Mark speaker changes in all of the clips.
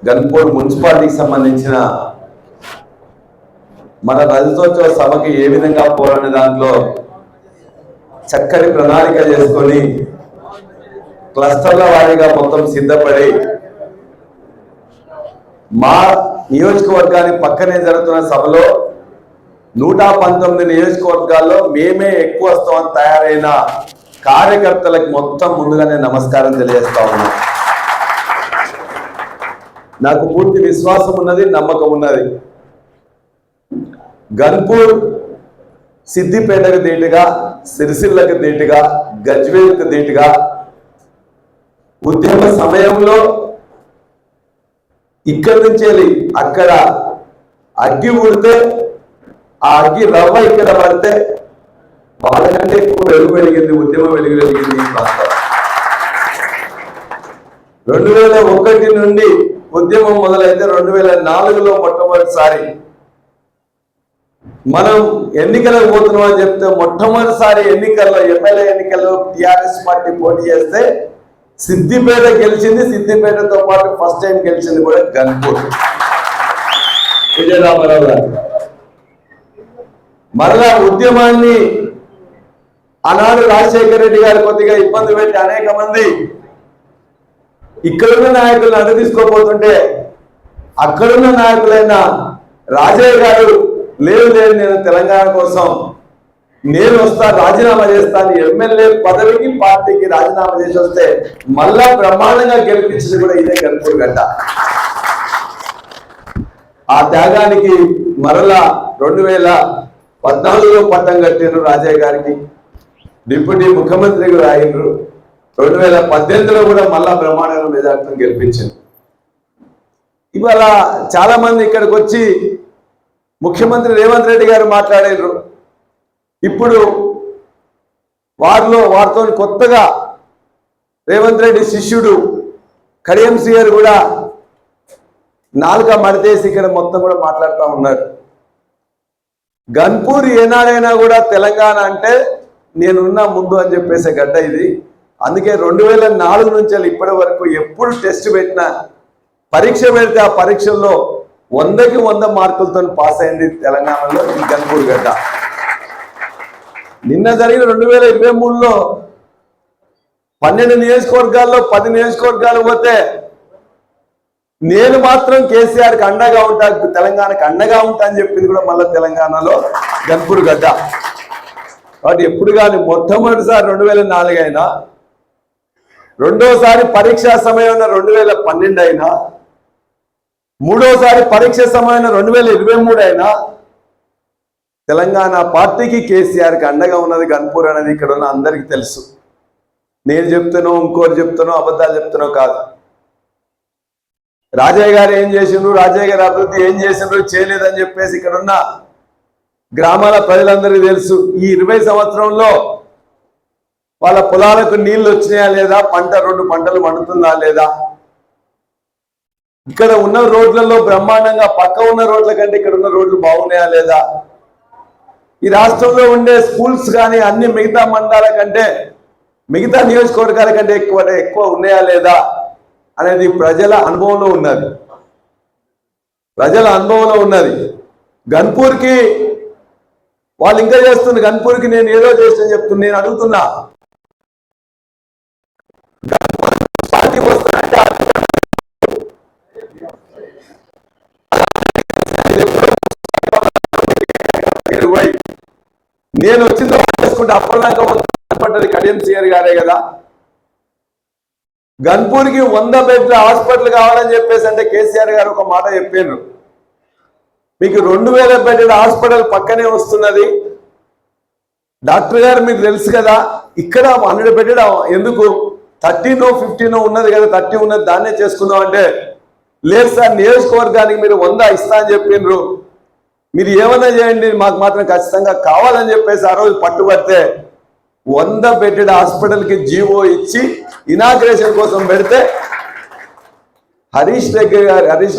Speaker 1: గన్పూర్ మున్సిపాలిటీకి సంబంధించిన మన రజతోత్సవ సభకి ఏ విధంగా పోరాడే దాంట్లో చక్కటి ప్రణాళిక చేసుకొని క్లస్టర్ల వారీగా మొత్తం సిద్ధపడి మా నియోజకవర్గానికి పక్కనే జరుగుతున్న సభలో 119 నియోజకవర్గాల్లో మేమే ఎక్కువ వస్తామని తయారైన కార్యకర్తలకు మొత్తం ముందుగానే నమస్కారం తెలియజేస్తా ఉన్నాం. నాకు పూర్తి విశ్వాసం ఉన్నది, నమ్మకం ఉన్నది. గన్పూర్ సిద్దిపేటకు దీటుగా, సిరిసిల్లకు దీటుగా, గజ్వేల్కు దీటుగా ఉద్యమ సమయంలో ఇక్కడి నుంచి వెళ్ళి అక్కడ అగ్గి ఉడితే ఆ అగ్గి రవ్వ ఇక్కడ పడితే వాళ్ళకంటే ఎక్కువ వెలుగు వెలిగింది, ఉద్యమం వెలుగు వెలిగింది. 2001 నుండి ఉద్యమం మొదలైతే 2004లో మొట్టమొదటిసారి మనం ఎన్నికలకు పోతున్నాం అని చెప్తే మొట్టమొదటిసారి ఎన్నికల్లో ఎమ్మెల్యే ఎన్నికల్లో టిఆర్ఎస్ పార్టీ పోటీ చేస్తే సిద్దిపేట గెలిచింది. సిద్దిపేటతో పాటు ఫస్ట్ టైం గెలిచింది కూడా గన్పూర్ విజయరామారావు గారు. మరలా ఉద్యమాన్ని ఆనాడు రాజశేఖర రెడ్డి గారు కొద్దిగా ఇబ్బంది పెట్టి అనేక మంది ఇక్కడున్న నాయకులను అడ్డు తీసుకోపోతుంటే అక్కడున్న నాయకులైన రాజయ్య గారు లేదు నేను తెలంగాణ కోసం నేను వస్తా, రాజీనామా చేస్తాను, ఎమ్మెల్యే పదవికి పార్టీకి రాజీనామా చేసి వస్తే మళ్ళా బ్రహ్మాండంగా గెలిపించింది కూడా ఇదే గన్పూర్ గడ్డ. ఆ త్యాగానికి మరలా 2014లో పట్టం కట్టారు రాజయ్య గారికి, డిప్యూటీ ముఖ్యమంత్రికి రాయిండ్రు. 2018లో కూడా మళ్ళా బ్రహ్మాండంగా మెజార్టీని గెలిపించారు. ఇవాళ చాలా మంది ఇక్కడికి వచ్చి ముఖ్యమంత్రి రేవంత్ రెడ్డి గారు మాట్లాడారు. ఇప్పుడు వారితో కొత్తగా రేవంత్ రెడ్డి శిష్యుడు కడియం శ్రీగారు కూడా నాలుక మడతేసి ఇక్కడ మొత్తం కూడా మాట్లాడుతూ ఉన్నారు. గన్పూర్ ఏనాడైనా కూడా తెలంగాణ అంటే నేనున్నా ముందు అని చెప్పేసే గడ్డ ఇది. అందుకే 2004 నుంచి ఇప్పటి వరకు ఎప్పుడు టెస్ట్ పెట్టినా, పరీక్ష పెడితే ఆ పరీక్షల్లో 100కి 100 మార్కులతో పాస్ అయింది తెలంగాణలో ఈ గన్పూర్ గడ్డ. నిన్న జరిగిన 2023లో 12 నియోజకవర్గాల్లో 10 నియోజకవర్గాలు పోతే నేను మాత్రం కేసీఆర్కి అండగా ఉంటా, తెలంగాణకు అండగా ఉంటా అని చెప్పింది కూడా మళ్ళీ తెలంగాణలో గన్పూర్ గడ్డ. కాబట్టి ఎప్పుడు కానీ మొట్టమొదటిసారి 2004 అయినా, రెండోసారి పరీక్షా సమయం 2012 అయినా, మూడోసారి పరీక్ష సమయం 2023 అయినా తెలంగాణ పార్టీకి కేసీఆర్కి అండగా ఉన్నది గన్పూర్ అనేది ఇక్కడ ఉన్న అందరికీ తెలుసు. నేను చెప్తానో ఇంకోరు చెప్తానో అబద్ధాలు చెప్తానో కాదు. రాజయ్య గారు ఏం చేసిండ్రు, రాజయ్య గారి అభివృద్ధి ఏం చేసిండ్రు, చేయలేదని చెప్పేసి ఇక్కడ ఉన్న గ్రామాల ప్రజలందరికీ తెలుసు. ఈ 20 సంవత్సరంలో వాళ్ళ పొలాలకు నీళ్లు వచ్చినాయా లేదా, 2 పంటలు పండుతుందా లేదా, ఇక్కడ ఉన్న రోడ్లలో బ్రహ్మాండంగా పక్క ఉన్న రోడ్ల కంటే ఇక్కడ ఉన్న రోడ్లు బాగున్నాయా లేదా, ఈ రాష్ట్రంలో ఉండే స్కూల్స్ కానీ అన్ని మిగతా మండలాల కంటే మిగతా నియోజకవర్గాల కంటే ఎక్కువ ఉన్నాయా లేదా అనేది ప్రజల అనుభవంలో ఉన్నది. గన్పూర్కి వాళ్ళు ఇంకా చేస్తుంది. గన్పూర్కి నేను ఏదో చేసిన చెప్తున్నా. నేను అడుగుతున్నా, పార్టీ వస్తానంటే నేను వచ్చిన తర్వాత చేసుకుంటే అప్పటిదాకా పడ్డది కడియం శ్రీగారు గారే కదా. గన్పూర్కి 100 బెడ్ల హాస్పిటల్ కావాలని చెప్పేసి అంటే కేసీఆర్ గారు ఒక మాట చెప్పారు, మీకు 2000 బెడ్ల హాస్పిటల్ పక్కనే వస్తున్నది డాక్టర్ గారు, మీకు తెలుసు కదా, ఇక్కడ 100 బెడ్ల ఎందుకు, 13 15 ఉన్నది కదా, 30 ఉన్నది, దాన్నే చేసుకుందాం అంటే లేదు సార్ నియోజకవర్గానికి మీరు 100 ఇస్తా అని చెప్పిండ్రు, మీరు ఏమన్నా చేయండి, మాకు మాత్రం ఖచ్చితంగా కావాలని చెప్పేసి ఆ రోజు పట్టుబడితే 100 బెడ్ల హాస్పిటల్కి జీవో ఇచ్చి ఇనాగ్రేషన్ కోసం పెడితే హరీష్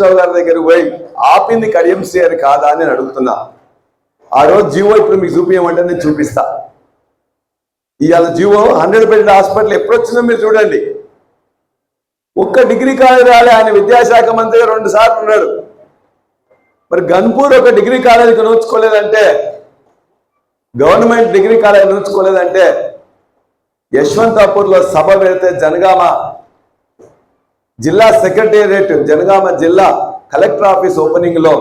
Speaker 1: రావు గారి దగ్గర పోయి ఆపింది కడియం శ్రీగారు కాదా అని నేను అడుగుతున్నా. ఆ రోజు జీవో ఇప్పుడు మీకు చూపించమంటే నేను చూపిస్తా. ఇవాళ జీవో 100 బెడ్ల హాస్పిటల్ ఎప్పుడు వచ్చిందో మీరు చూడండి. ఒక్క డిగ్రీ కాలేజ్ రాలే. ఆయన విద్యాశాఖ మంత్రిగా 2 సార్లు ఉన్నాడు. మరి గన్పూర్ ఒక డిగ్రీ కాలేజీకి నోచుకోలేదంటే, గవర్నమెంట్ డిగ్రీ కాలేజ్ నోచుకోలేదంటే, యశ్వంతాపూర్లో సభ పెడితే జనగామ జిల్లా సెక్రటేరియట్, జనగామ జిల్లా కలెక్టర్ ఆఫీస్ ఓపెనింగ్ లో